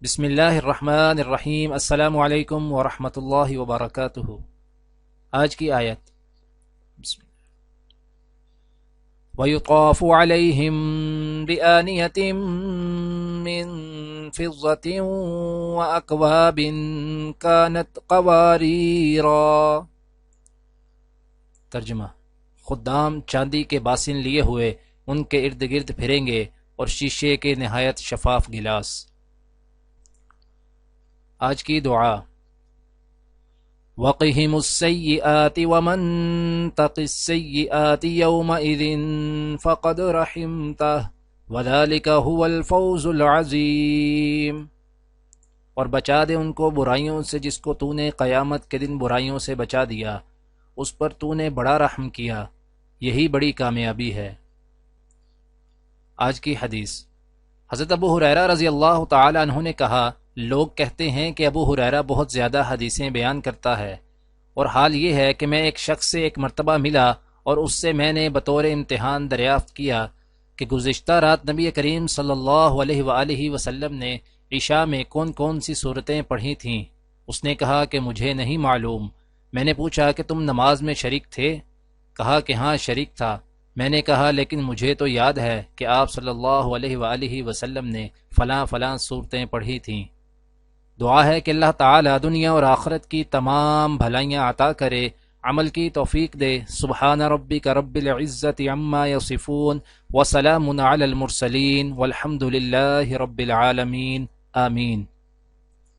بسم اللہ الرحمن الرحیم۔ السلام علیکم ورحمۃ اللہ وبرکاتہ۔ آج کی آیت بسم اللہ۔ وَيُطَافُ عَلَيْهِمْ بِآنِيَةٍ مِّن فِضَّةٍ وَأَكْوَابٍ كَانَتْ قَوَارِيرَا۔ ترجمہ: خدام چاندی کے باسن لیے ہوئے ان کے ارد گرد پھریں گے اور شیشے کے نہایت شفاف گلاس۔ آج کی دعا: وَقِهِمُ السَّيِّئَاتِ وَمَن تَقِ السَّيِّئَاتِ يَوْمَئِذٍ فَقَدْ رَحِمْتَهُ وَذَلِكَ هُوَ الْفَوْزُ الْعَظِيمُ۔ اور بچا دے ان کو برائیوں سے جس کو تو نے قیامت کے دن برائیوں سے بچا دیا، اس پر تو نے بڑا رحم کیا، یہی بڑی کامیابی ہے۔ آج کی حدیث: حضرت ابو ہریرہ رضی اللہ تعالی عنہ نے کہا، لوگ کہتے ہیں کہ ابو ہریرہ بہت زیادہ حدیثیں بیان کرتا ہے، اور حال یہ ہے کہ میں ایک شخص سے ایک مرتبہ ملا اور اس سے میں نے بطور امتحان دریافت کیا کہ گزشتہ رات نبی کریم صلی اللہ علیہ وآلہ وسلم نے عشاء میں کون کون سی صورتیں پڑھی تھیں۔ اس نے کہا کہ مجھے نہیں معلوم۔ میں نے پوچھا کہ تم نماز میں شریک تھے؟ کہا کہ ہاں شریک تھا۔ میں نے کہا لیکن مجھے تو یاد ہے کہ آپ صلی اللہ علیہ وآلہ وسلم نے فلاں فلاں صورتیں پڑھی تھیں۔ دعا ہے کہ اللہ تعالی دنیا اور آخرت کی تمام بھلائیاں عطا کرے، عمل کی توفیق دے۔ سبحان ربک رب العزت عما یصفون وسلام علی المرسلین والحمد للہ رب العالمین، آمین۔